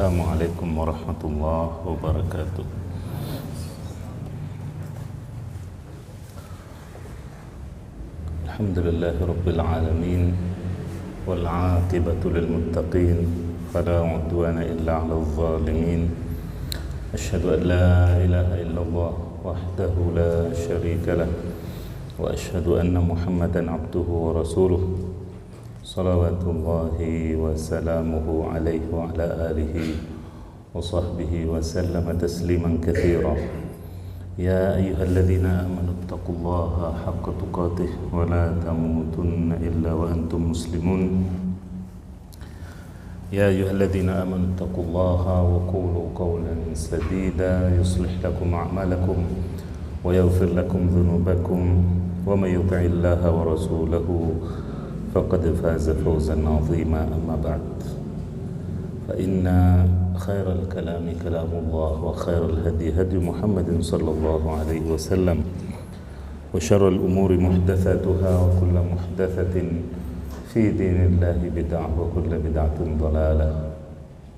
Assalamualaikum warahmatullahi wabarakatuh. Alhamdulillahi rabbil alamin wal 'aqibatu lil muttaqin fala 'udwana illa 'alal zalimin. Asyhadu an la ilaha illallah wahdahu la syarika lah wa asyhadu anna Muhammadan 'abduhu wa rasuluh. Salawatullahi wa salamuhu alaihi wa ala alihi wa sahbihi wa sallama tasliman katsira. Ya ayyuhalladzina amanu taqullaha haqqa tuqatih wa la tamutunna illa wa antum muslimun. Ya ayyuhalladzina amanu taqullaha wa qulu qawlan sadida yuslih lakum a'malakum wa yaghfir lakum dhunubakum wa may yuti'illaha wa rasulahu faqad faza fawzan 'azima. Amma ba'd, fa inna khairal kalami kalamullah wa khairal hadi hadi Muhammadin sallallahu alaihi wasallam wa syarrul umuri muhdatsatuha wa kullu muhdatsatin fi dinillahi bid'ah wa kullu bid'atin dhalalah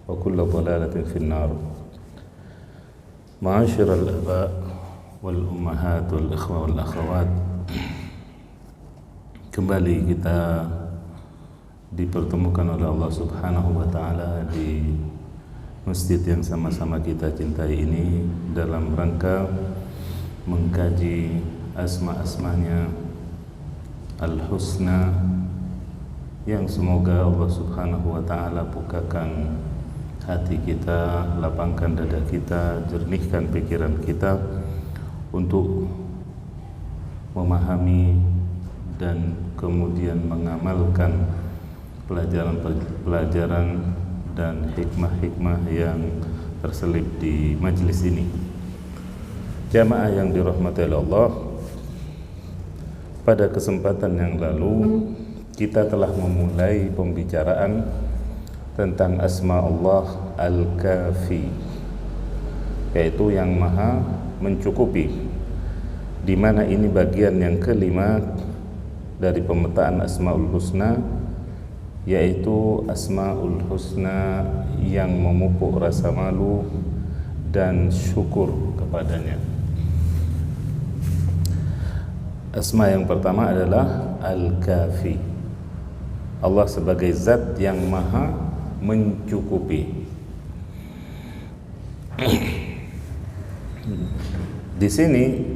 wa kullu dhalalatin fin nar. Ma'asyiral aba wal ummahat wal ikhwa wal akhawat, kembali kita dipertemukan oleh Allah Subhanahu wa Ta'ala di masjid yang sama-sama kita cintai ini dalam rangka mengkaji asma-asmanya Al-Husna yang semoga Allah Subhanahu wa Ta'ala bukakan hati kita, lapangkan dada kita, jernihkan pikiran kita untuk memahami dan kemudian mengamalkan pelajaran-pelajaran dan hikmah-hikmah yang terselip di majelis ini. Jamaah yang dirahmati Allah, pada kesempatan yang lalu kita telah memulai pembicaraan tentang asma Allah Al-Kafi, yaitu yang maha mencukupi, di mana ini bagian yang kelima dari pemetaan Asmaul Husna, yaitu Asmaul Husna yang memupuk rasa malu dan syukur kepadanya. Asma yang pertama adalah Al-Kafi, Allah sebagai zat yang maha mencukupi. Di sini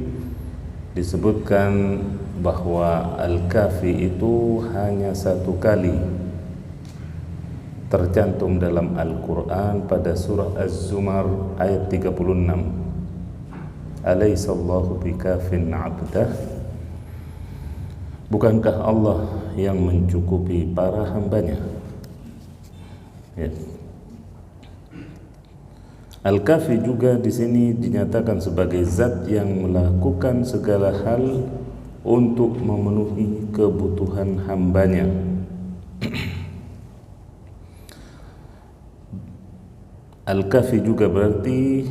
disebutkan bahwa Al-Kafi itu hanya satu kali tercantum dalam Al-Quran pada surah Az-Zumar ayat 36. Alaysallahu bikafin 'abdah, bukankah Allah yang mencukupi para hambanya? Ya. Al-Kafi juga di sini dinyatakan sebagai zat yang melakukan segala hal untuk memenuhi kebutuhan hambanya. Al-Kafi juga berarti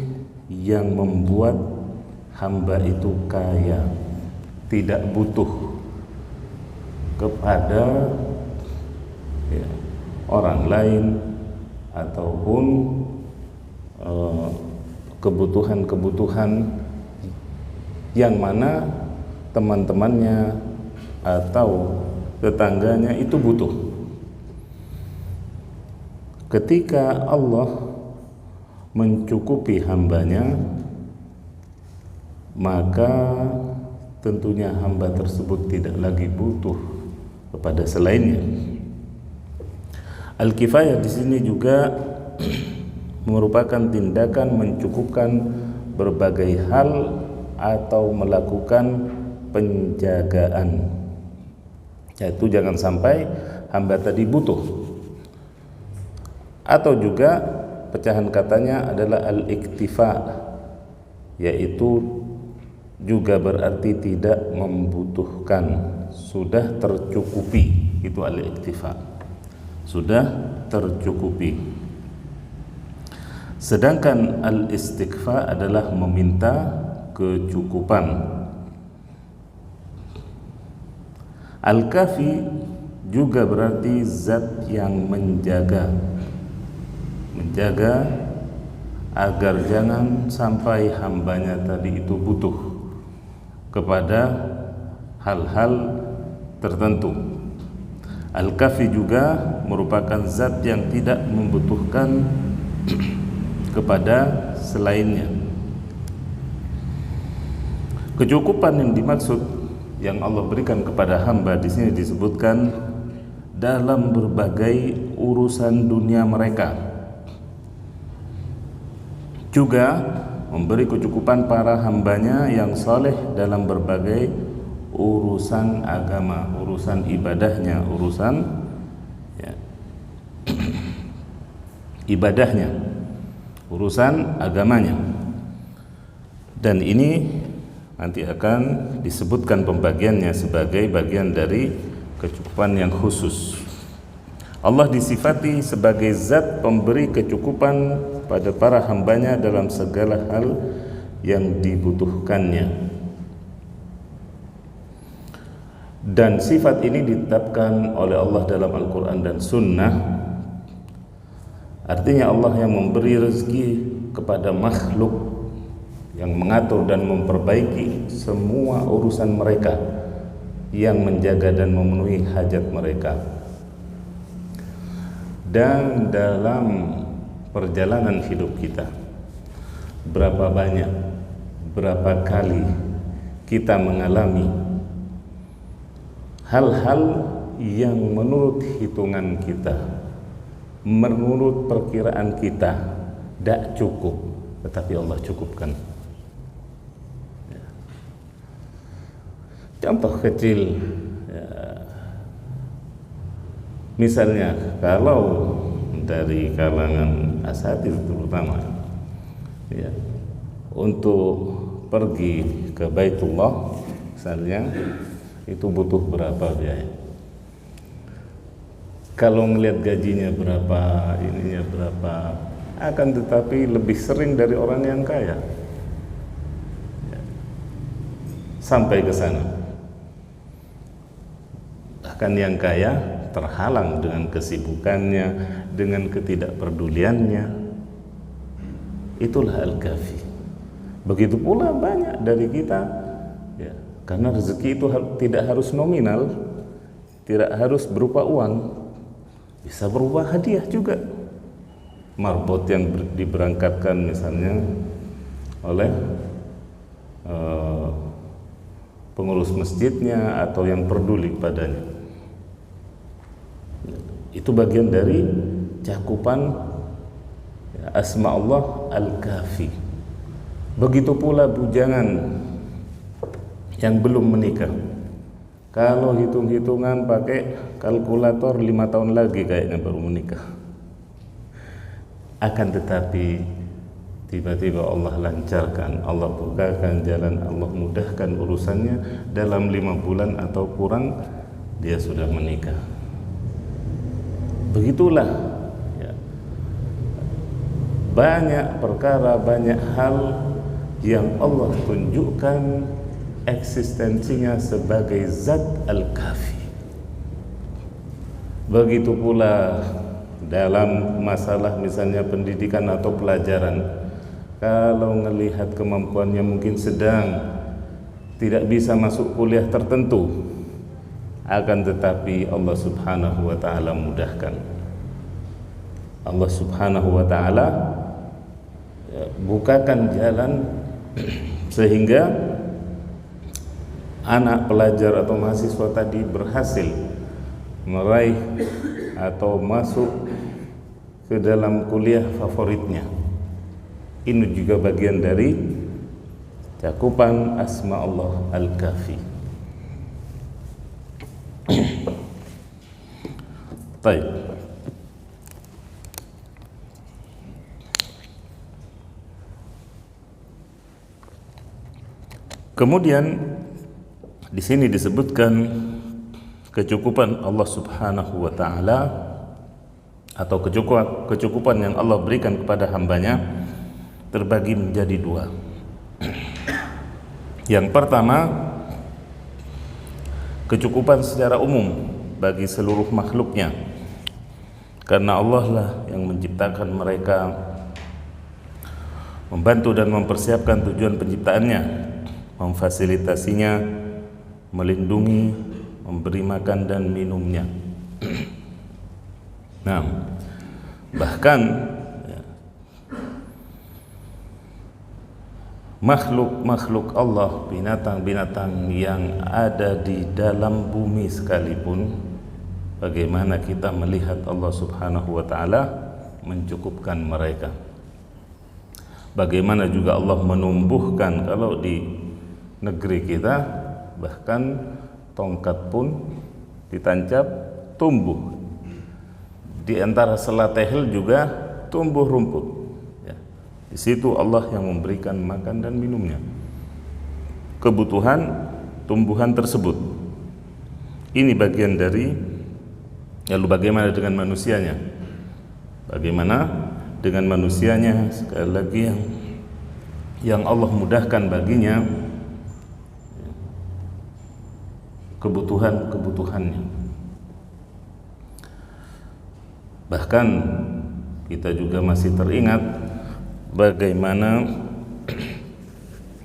yang membuat hamba itu kaya, tidak butuh kepada orang lain ataupun kebutuhan-kebutuhan yang mana teman-temannya atau tetangganya itu butuh. Ketika Allah mencukupi hambanya, maka tentunya hamba tersebut tidak lagi butuh kepada selainnya. Al-Kifayah di sini juga merupakan tindakan mencukupkan berbagai hal atau melakukan penjagaan, yaitu jangan sampai hamba tadi butuh. Atau juga pecahan katanya adalah al-iktifa, yaitu juga berarti tidak membutuhkan, sudah tercukupi. Itu al-iktifa, sudah tercukupi. Sedangkan al-istighfar adalah meminta kecukupan. Al-Kafi juga berarti zat yang menjaga, menjaga agar jangan sampai hambanya tadi itu butuh kepada hal-hal tertentu. Al-Kafi juga merupakan zat yang tidak membutuhkan kepada selainnya. Kecukupan yang dimaksud yang Allah berikan kepada hamba di sini disebutkan dalam berbagai urusan dunia mereka. Juga memberi kecukupan para hambanya yang saleh dalam berbagai urusan agama, urusan ibadahnya, urusan ibadahnya, urusan agamanya. Dan ini nanti akan disebutkan pembagiannya sebagai bagian dari kecukupan yang khusus. Allah disifati sebagai zat pemberi kecukupan pada para hambanya dalam segala hal yang dibutuhkannya. Dan sifat ini ditetapkan oleh Allah dalam Al-Quran dan Sunnah. Artinya Allah yang memberi rezeki kepada makhluk, yang mengatur dan memperbaiki semua urusan mereka, yang menjaga dan memenuhi hajat mereka. Dan dalam perjalanan hidup kita, berapa banyak, berapa kali kita mengalami hal-hal yang menurut hitungan kita, menurut perkiraan kita tidak cukup, tetapi Allah cukupkan. Contoh kecil, misalnya kalau dari kalangan asatidz terutama, untuk pergi ke Baitullah misalnya, itu butuh berapa biaya? Kalau melihat gajinya berapa, ininya berapa, akan tetapi lebih sering dari orang yang kaya sampai ke sana. Bahkan yang kaya terhalang dengan kesibukannya, dengan ketidakpeduliannya. Itulah Al-Kafi. Begitu pula banyak dari kita, karena rezeki itu tidak harus nominal, tidak harus berupa uang, bisa berupa hadiah juga. Marbot yang diberangkatkan misalnya oleh pengurus masjidnya atau yang peduli padanya, itu bagian dari cakupan asma Allah Al-Kafi. Begitu pula bujangan yang belum menikah, kalau hitung-hitungan pakai kalkulator 5 tahun lagi kayaknya baru menikah. Akan tetapi tiba-tiba Allah lancarkan, Allah bukakan jalan, Allah mudahkan urusannya, dalam 5 bulan atau kurang dia sudah menikah. Begitulah banyak perkara, banyak hal yang Allah tunjukkan eksistensinya sebagai zat Al-Kafi. Begitu pula dalam masalah misalnya pendidikan atau pelajaran, kalau melihat kemampuannya mungkin sedang tidak bisa masuk kuliah tertentu, akan tetapi Allah Subhanahu wa ta'ala mudahkan. Allah Subhanahu wa ta'ala bukakan jalan sehingga anak pelajar atau mahasiswa tadi berhasil meraih atau masuk ke dalam kuliah favoritnya. Ini juga bagian dari cakupan asma Allah Al-Kafi. Baik. Kemudian di sini disebutkan kecukupan Allah Subhanahu wa ta'ala atau kecukupan yang Allah berikan kepada hambanya terbagi menjadi 2. Yang pertama, kecukupan secara umum bagi seluruh makhluknya. karena Allah lah yang menciptakan mereka, membantu dan mempersiapkan tujuan penciptaannya, memfasilitasinya, melindungi, memberi makan dan minumnya. Nah, bahkan makhluk-makhluk Allah, binatang-binatang yang ada di dalam bumi sekalipun, bagaimana kita melihat Allah Subhanahu wa ta'ala mencukupkan mereka. Bagaimana juga Allah menumbuhkan, kalau di negeri kita bahkan tongkat pun ditancap tumbuh. Di antara selatehel juga tumbuh rumput. Ya. Di situ Allah yang memberikan makan dan minumnya, kebutuhan tumbuhan tersebut. Ini bagian dari. Lalu bagaimana dengan manusianya? Bagaimana dengan manusianya? Sekali lagi yang Allah mudahkan baginya kebutuhan-kebutuhannya. Bahkan kita juga masih teringat bagaimana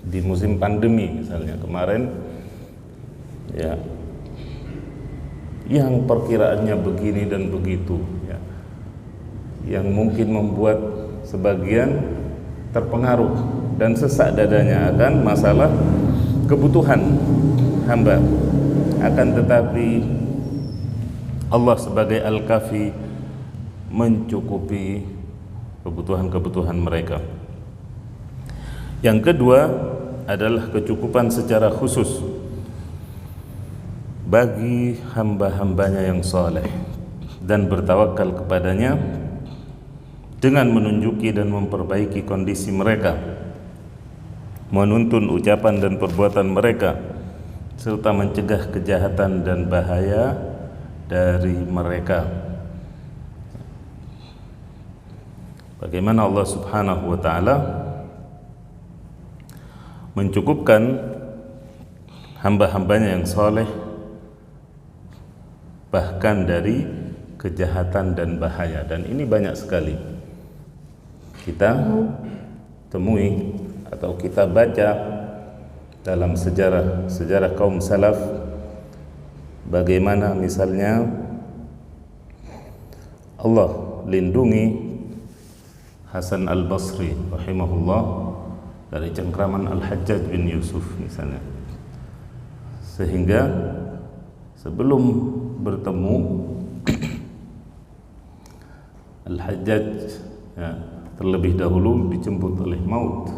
di musim pandemi misalnya kemarin, ya, yang perkiraannya begini dan begitu, ya, yang mungkin membuat sebagian terpengaruh dan sesak dadanya akan masalah kebutuhan hamba. Akan tetapi Allah sebagai Al-Kafi mencukupi kebutuhan-kebutuhan mereka. Yang kedua adalah kecukupan secara khusus bagi hamba-hambanya yang saleh dan bertawakal kepadanya dengan menunjuki dan memperbaiki kondisi mereka, menuntun ucapan dan perbuatan mereka, serta mencegah kejahatan dan bahaya dari mereka. Bagaimana Allah Subhanahu wa ta'ala mencukupkan hamba-hambanya yang saleh bahkan dari kejahatan dan bahaya. Dan ini banyak sekali kita temui atau kita baca dalam sejarah kaum salaf, bagaimana misalnya Allah lindungi Hasan al-Basri rahimahullah dari cengkraman Al-Hajjaj bin Yusuf misalnya, sehingga sebelum bertemu Al-Hajjaj, ya, terlebih dahulu dijemput oleh maut.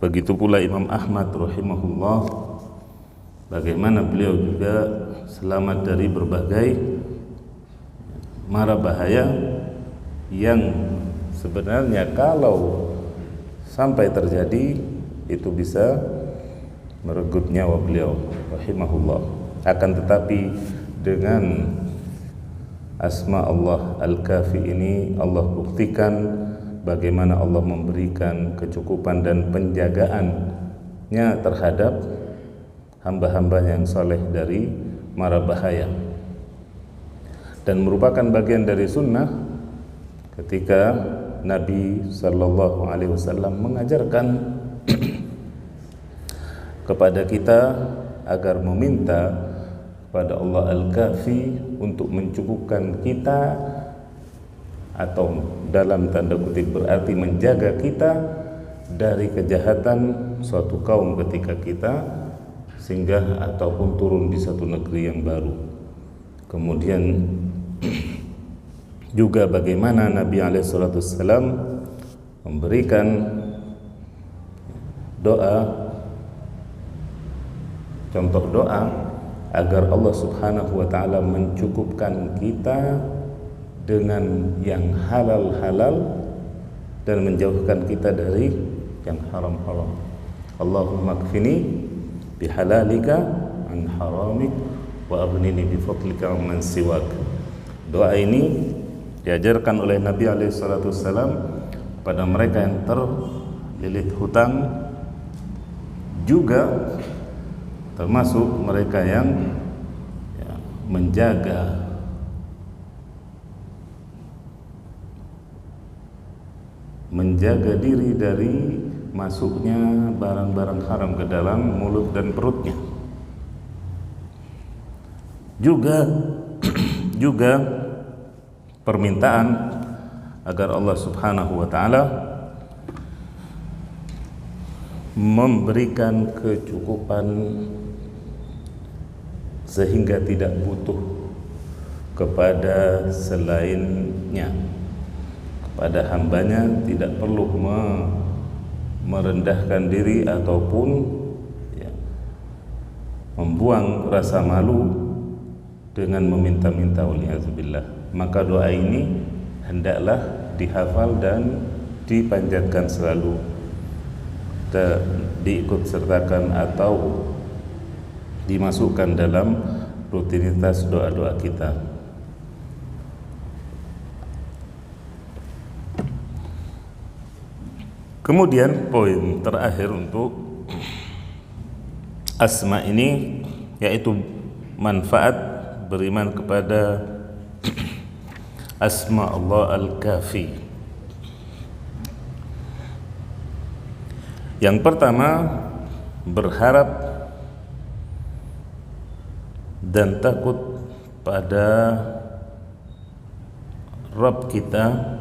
Begitu pula Imam Ahmad rahimahullah, bagaimana beliau juga selamat dari berbagai mara bahaya yang sebenarnya kalau sampai terjadi itu bisa merenggut nyawa beliau rahimahullah. Akan tetapi dengan asma Allah Al-Kafi ini Allah buktikan bagaimana Allah memberikan kecukupan dan penjagaannya terhadap hamba-hamba yang saleh dari mara bahaya. Dan merupakan bagian dari sunnah ketika Nabi sallallahu alaihi wasallam mengajarkan kepada kita agar meminta kepada Allah Al-Kafi untuk mencukupkan kita, atau dalam tanda kutip berarti menjaga kita dari kejahatan suatu kaum ketika kita singgah ataupun turun di satu negeri yang baru. Kemudian juga bagaimana Nabi SAW memberikan doa, contoh doa agar Allah Subhanahu wa ta'ala mencukupkan kita dengan yang halal-halal dan menjauhkan kita dari yang haram-haram. Allahumma kfini bihalalika an haramik wa aghnini bifadlika amman siwak. Doa ini diajarkan oleh Nabi SAW pada mereka yang terlilit hutang, juga termasuk mereka yang menjaga menjaga diri dari masuknya barang-barang haram ke dalam mulut dan perutnya. Juga permintaan agar Allah Subhanahu wa taala memberikan kecukupan sehingga tidak butuh kepada selainnya, kepada hambanya, tidak perlu merendahkan diri ataupun membuang rasa malu dengan meminta-minta, waliyadzubillah. Maka doa ini hendaklah dihafal dan dipanjatkan selalu, diikut sertakan atau dimasukkan dalam rutinitas doa-doa kita. Kemudian poin terakhir untuk asma ini yaitu manfaat beriman kepada asma Allah Al-Kafi. Yang pertama, berharap dan takut pada Rabb kita,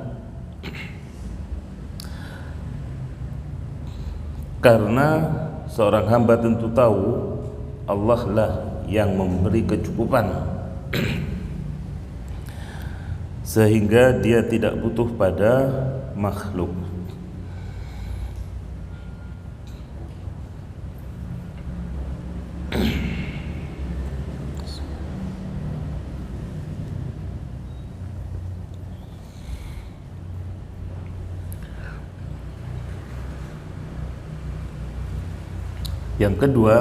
karena seorang hamba tentu tahu Allah lah yang memberi kecukupan sehingga dia tidak butuh pada makhluk. Yang kedua,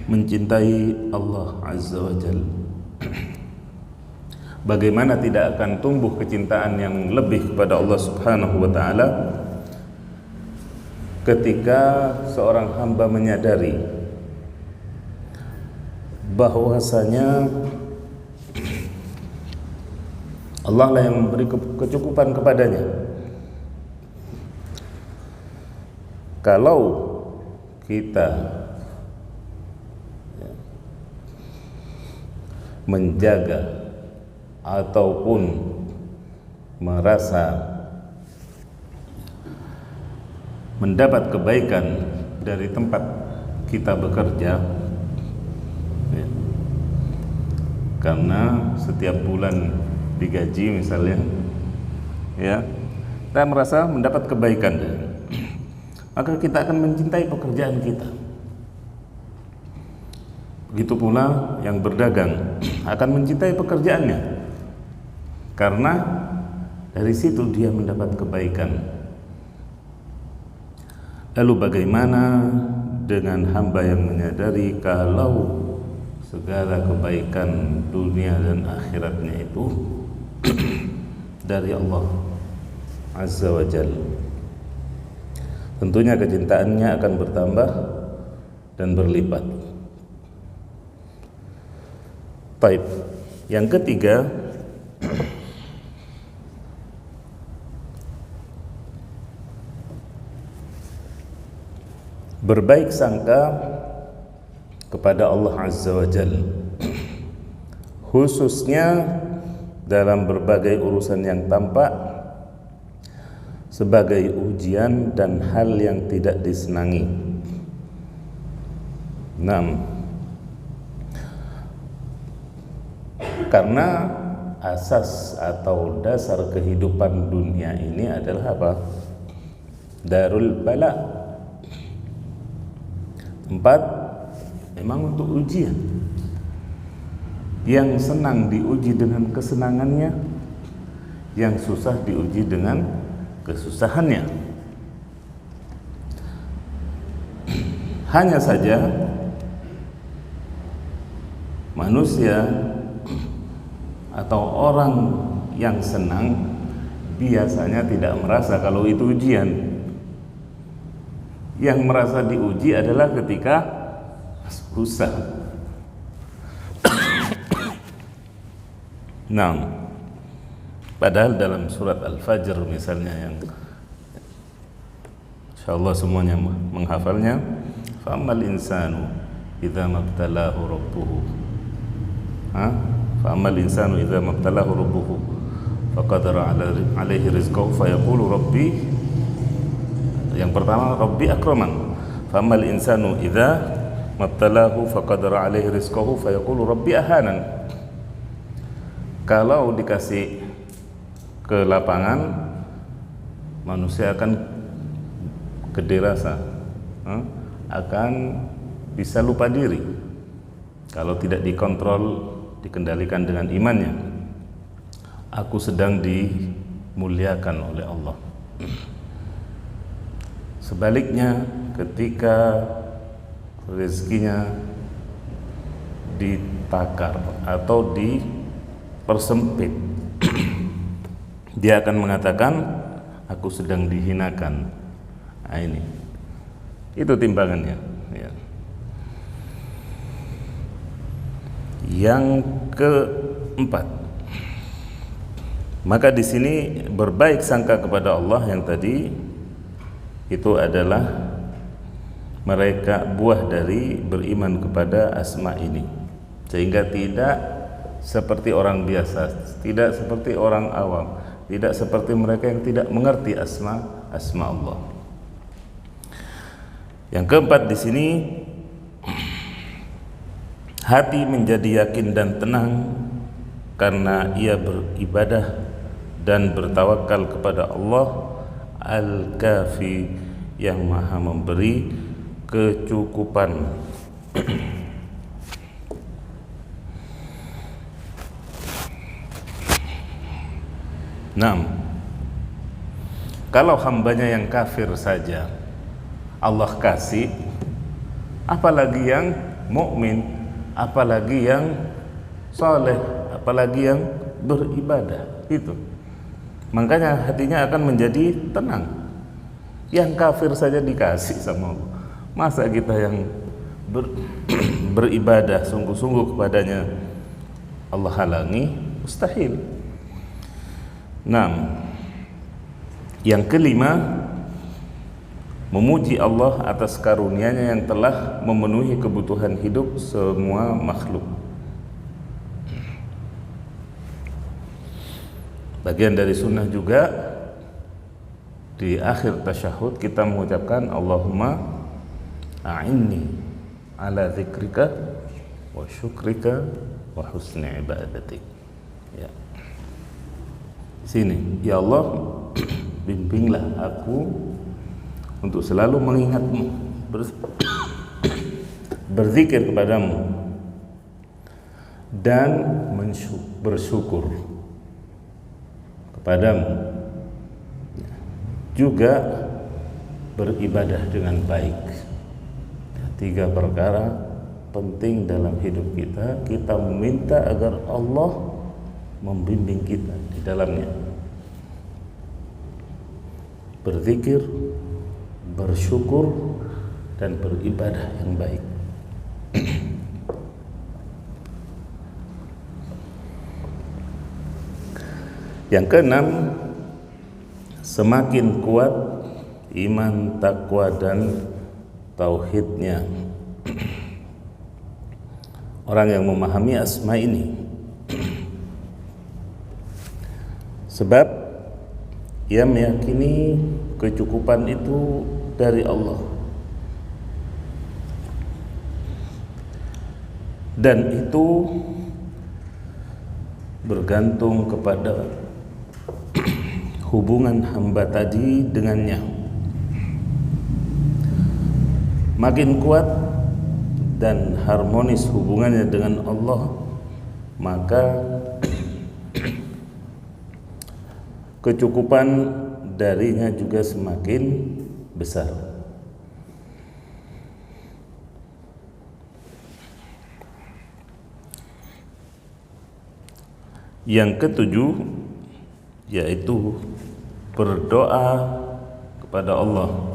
mencintai Allah Azza wa Jalla. Bagaimana tidak akan tumbuh kecintaan yang lebih kepada Allah Subhanahu wa taala ketika seorang hamba menyadari bahwasanya Allah lah yang memberi kecukupan kepadanya. Kalau kita menjaga ataupun merasa mendapat kebaikan dari tempat kita bekerja, ya, karena setiap bulan digaji misalnya, ya, kita merasa mendapat kebaikan, maka kita akan mencintai pekerjaan kita. Begitu pula yang berdagang akan mencintai pekerjaannya, karena dari situ dia mendapat kebaikan. Lalu bagaimana dengan hamba yang menyadari kalau segala kebaikan dunia dan akhiratnya itu dari Allah Azza wa Jalla? Tentunya kecintaannya akan bertambah dan berlipat. Baik, yang ketiga, berbaik sangka kepada Allah Azza wa Jalla, khususnya dalam berbagai urusan yang tampak sebagai ujian dan hal yang tidak disenangi. 6. Karena asas atau dasar kehidupan dunia ini adalah apa? Darul bala. 4. Memang untuk ujian. Yang senang diuji dengan kesenangannya, yang susah diuji dengan kesusahannya. Hanya saja manusia atau orang yang senang biasanya tidak merasa kalau itu ujian. Yang merasa diuji adalah ketika susah. Nah, Padahal dalam surat Al-Fajr misalnya yang insyaallah semuanya menghafalnya, fa'ammal insanu idza mabtalahu rabbuhu fa'ammal insanu idza mabtalahu rabbuhu faqadara alaihi rizqahu fayaqulu rabbi, yang pertama rabbi akraman, fa'ammal insanu idza mabtalahu faqadara alaihi rizqahu fayaqulu rabbi ahanan. Kalau dikasih ke lapangan, manusia akan gede rasa, akan bisa lupa diri kalau tidak dikontrol, dikendalikan dengan imannya. Aku sedang dimuliakan oleh Allah. Sebaliknya, ketika rezekinya ditakar atau dipersempit, dia akan mengatakan aku sedang dihinakan. Nah, itu timbangannya ya. Yang keempat, maka di sini berbaik sangka kepada Allah yang tadi itu adalah mereka buah dari beriman kepada asma ini, sehingga tidak seperti orang biasa, tidak seperti orang awam, tidak seperti mereka yang tidak mengerti asma Allah. Yang keempat di sini, hati menjadi yakin dan tenang karena ia beribadah dan bertawakal kepada Allah Al-Kafi yang Maha memberi kecukupan. Nah, kalau hambanya yang kafir saja Allah kasih, apalagi yang mukmin, apalagi yang soleh, apalagi yang beribadah. Itu makanya hatinya akan menjadi tenang. Yang kafir saja dikasih sama Allah, masa kita yang beribadah sungguh-sungguh kepadanya Allah halangi? Mustahil. Nah, yang kelima, memuji Allah atas karunia-Nya yang telah memenuhi kebutuhan hidup semua makhluk. Bagian dari sunnah juga di akhir tasyahud kita mengucapkan Allahumma a'inni ala dzikrika wa syukrika wa husni ibadatik. Ya. Sini, ya Allah, bimbinglah aku untuk selalu mengingatmu, berzikir kepadamu, dan bersyukur kepadamu, juga beribadah dengan baik. 3 perkara penting dalam hidup kita. Kita meminta agar Allah membimbing kita di dalamnya. Berzikir, bersyukur, dan beribadah yang baik. Yang keenam, semakin kuat iman, takwa, dan tauhidnya orang yang memahami asma ini, sebab ia meyakini kecukupan itu dari Allah, dan itu bergantung kepada hubungan hamba tadi dengannya. Makin kuat dan harmonis hubungannya dengan Allah, maka kecukupan darinya juga semakin besar. Yang ketujuh, yaitu berdoa kepada Allah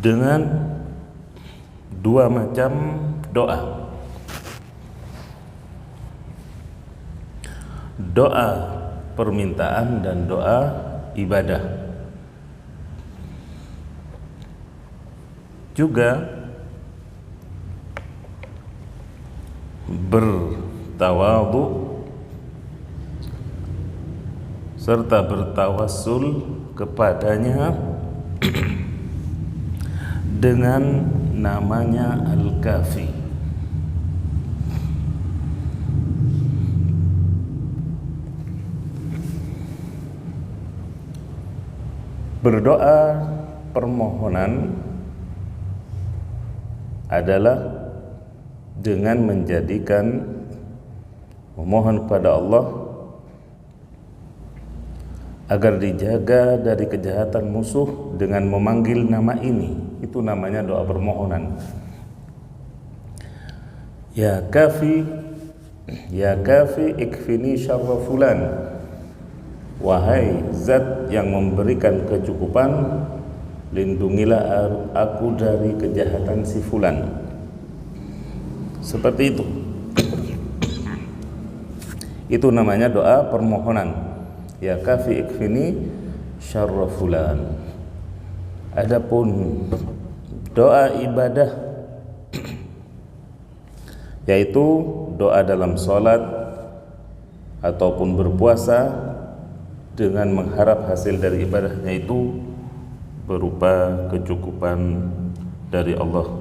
dengan 2 macam doa. doa permintaan dan doa ibadah. Juga bertawadhu serta bertawassul kepadanya dengan namanya Al-Kafi. Berdoa permohonan adalah dengan menjadikan memohon kepada Allah agar dijaga dari kejahatan musuh dengan memanggil nama ini. Itu namanya doa permohonan. Ya kafi, ya kafi ikfini syarra fulan. Wahai zat yang memberikan kecukupan, lindungilah aku dari kejahatan si fulan. Seperti itu. Itu namanya doa permohonan. Ya kafi ikfini syarra fulan. Adapun doa ibadah, yaitu doa dalam sholat ataupun berpuasa dengan mengharap hasil dari ibadahnya itu berupa kecukupan dari Allah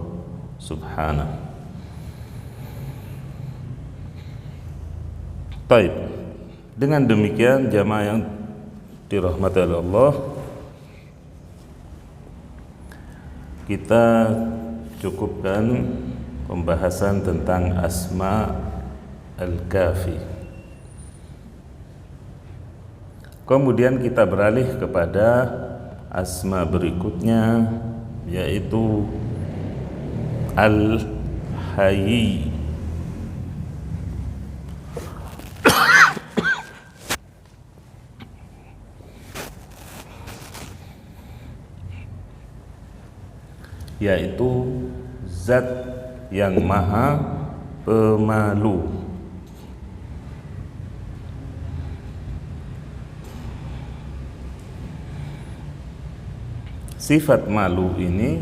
Subhanahu. Baik, dengan demikian jamaah yang dirahmati oleh Allah, kita cukupkan pembahasan tentang Asma Al-Kafi. Kemudian kita beralih kepada asma berikutnya, yaitu Al-Hayy. Yaitu zat yang maha pemalu. Sifat malu ini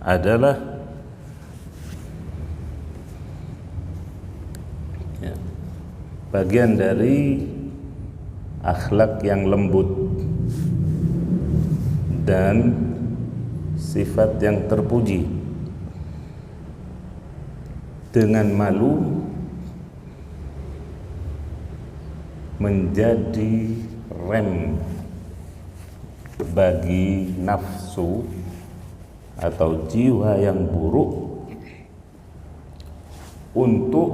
adalah bagian dari akhlak yang lembut dan sifat yang terpuji. Dengan malu menjadi rem bagi nafsu atau jiwa yang buruk untuk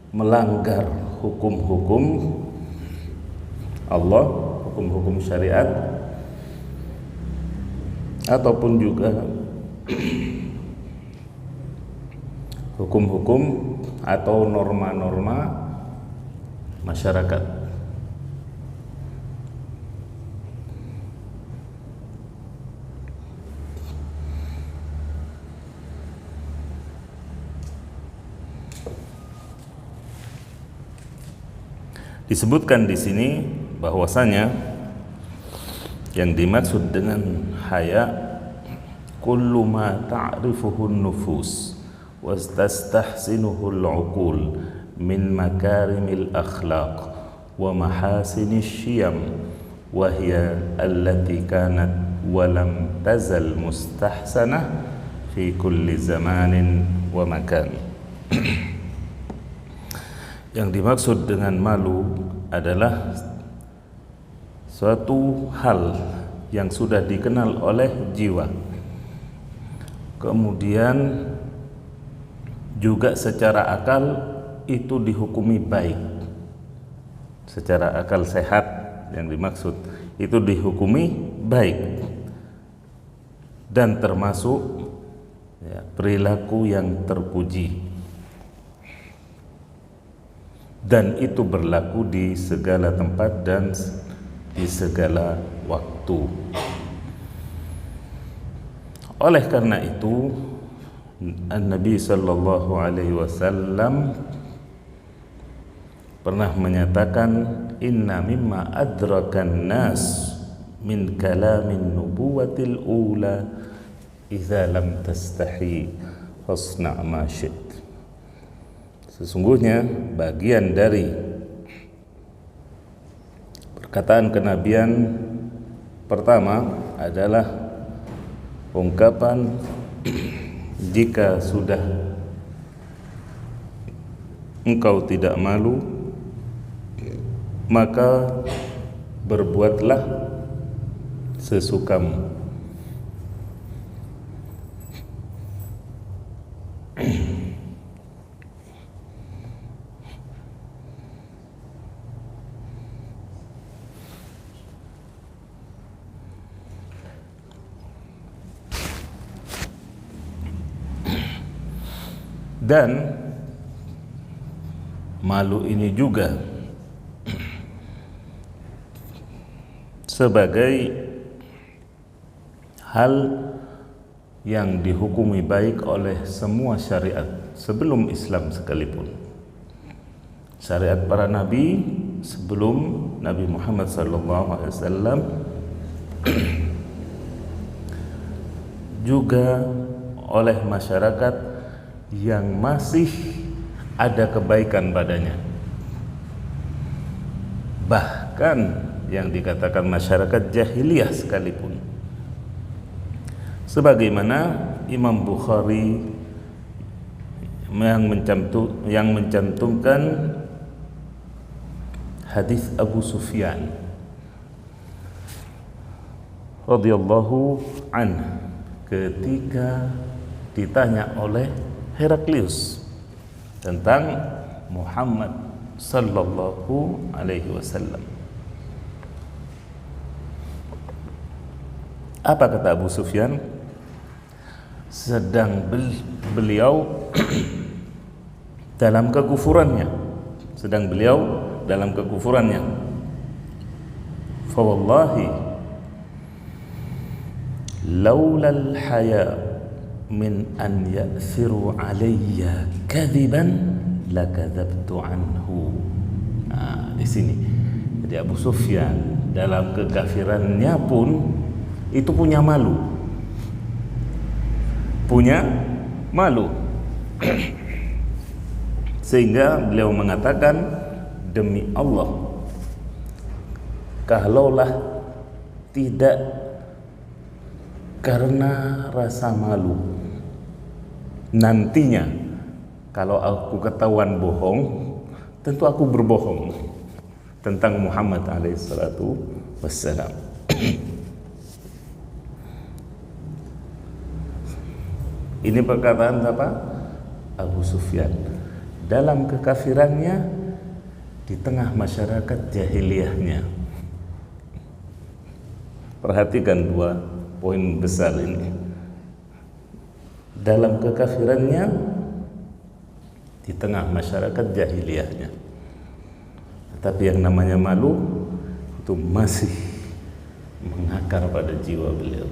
melanggar hukum-hukum Allah, hukum-hukum syariat, ataupun juga hukum-hukum atau norma-norma masyarakat. Disebutkan di sini bahwasanya yang dimaksud dengan haya kullu ma ta'rifuhu an-nufus wa tastahsinuhu al-'uqul min makarimil akhlaq wa mahasinish syiyam wa hiya allati kanat wa lam tazal mustahsanah fi kulli zamanin wa makan. Yang dimaksud dengan malu adalah suatu hal yang sudah dikenal oleh jiwa, kemudian juga secara akal itu dihukumi baik. Secara akal sehat yang dimaksud itu dihukumi baik dan termasuk perilaku yang terpuji, dan itu berlaku di segala tempat dan di segala waktu. Oleh karena itu, Nabi sallallahu alaihi wasallam pernah menyatakan, inna mimma adrakan nas min kalamin nubuwatil ula idza lam tastahi fasna' ma syi'ta. Sesungguhnya bagian dari perkataan kenabian pertama adalah ungkapan jika sudah engkau tidak malu, maka berbuatlah sesukamu. Dan malu ini juga sebagai hal yang dihukumi baik oleh semua syariat sebelum Islam sekalipun. Syariat para nabi sebelum Nabi Muhammad SAW juga oleh masyarakat yang masih ada kebaikan padanya. Bahkan yang dikatakan masyarakat jahiliyah sekalipun. Sebagaimana Imam Bukhari yang mencantumkan hadis Abu Sufyan radhiyallahu anhu ketika ditanya oleh Heraklius tentang Muhammad sallallahu alaihi wasallam. Apa kata Abu Sufyan? Sedang beliau dalam kekufurannya. Sedang beliau dalam kekufurannya. Fa wallahi laulal haya min an ya'thiru alayya kadhiban lakadzabtu anhu. Nah, di sini. Jadi Abu Sufyan dalam kekafirannya pun itu punya malu. Punya malu. Sehingga beliau mengatakan, demi Allah, kalaulah tidak karena rasa malu, nantinya kalau aku ketahuan bohong, tentu aku berbohong tentang Muhammad alaihissalatu wassalam. Ini perkataan apa? Abu Sufyan dalam kekafirannya di tengah masyarakat jahiliyahnya. Perhatikan dua poin besar ini. Dalam kekafirannya di tengah masyarakat jahiliyahnya. Tapi yang namanya malu itu masih mengakar pada jiwa beliau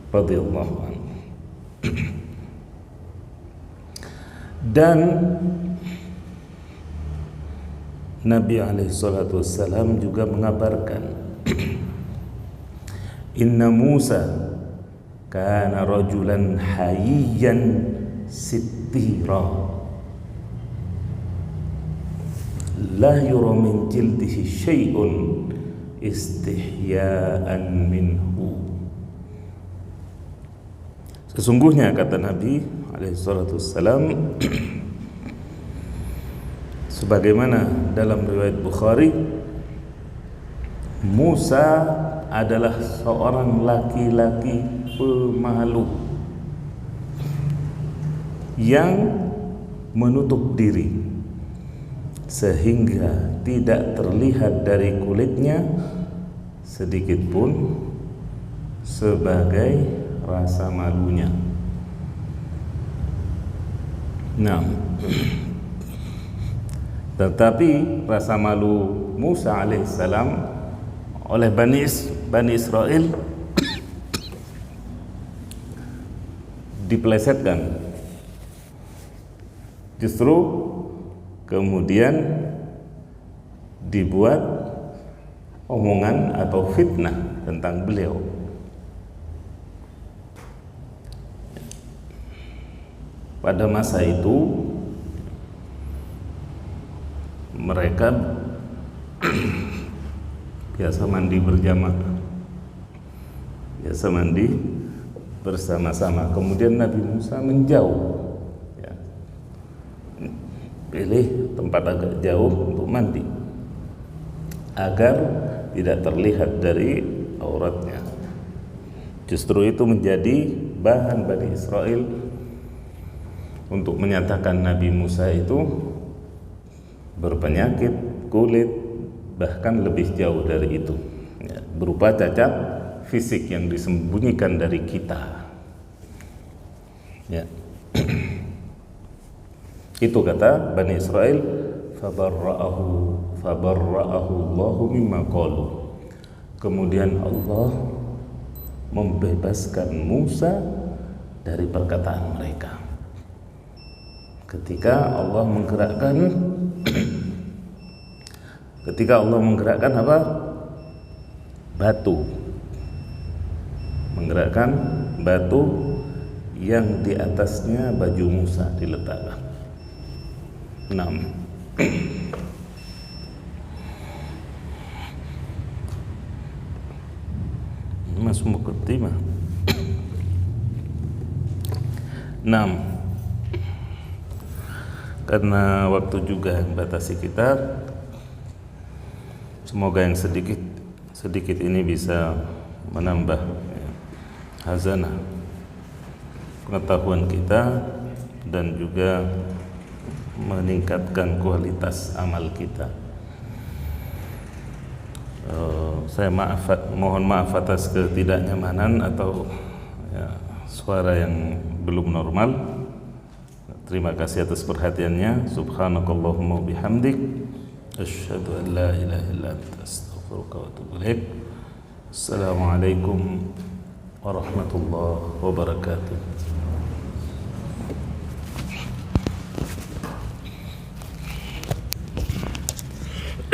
radhiyallahu anhu. Dan Nabi alaihissalatu wassalam juga mengabarkan, Inna Musa kana rajulan hayyan sittira la yura min jildihi syai'un istihya'an minhu. Sesungguhnya kata Nabi alaihissalatu wassalam, sebagaimana dalam riwayat Bukhari, Musa adalah seorang laki-laki pemalu yang menutup diri sehingga tidak terlihat dari kulitnya sedikit pun sebagai rasa malunya. Nah, tetapi rasa malu Musa alaihissalam oleh Bani Israel dipelesetkan Justru kemudian dibuat omongan atau fitnah tentang beliau. Pada masa itu mereka biasa mandi berjamaah, biasa mandi bersama-sama. Kemudian Nabi Musa menjauh, ya, pilih tempat agak jauh untuk mandi agar tidak terlihat dari auratnya. Justru itu menjadi bahan Bani Israel untuk menyatakan Nabi Musa itu berpenyakit kulit, bahkan lebih jauh dari itu, ya, berupa cacat fisik yang disembunyikan dari kita, ya. Itu kata Bani Israel, fabarra'ahu Allahu mimma qalu. Kemudian Allah membebaskan Musa dari perkataan mereka. Ketika Allah menggerakkan apa? Batu. Menggerakkan batu yang di atasnya baju Musa diletakkan. 6. Mas Muqaddimah. 6. Karena waktu juga membatasi kita, semoga yang sedikit ini bisa menambah, ya, hazanah pengetahuan kita dan juga meningkatkan kualitas amal kita. Saya mohon maaf atas ketidaknyamanan atau, ya, suara yang belum normal. Terima kasih atas perhatiannya. Subhanakallahumma bihamdik, asyhadu an la ilaha illa anta, astaghfiruka wa atubu ilaik. Assalamualaikum warahmatullahi wabarakatuh.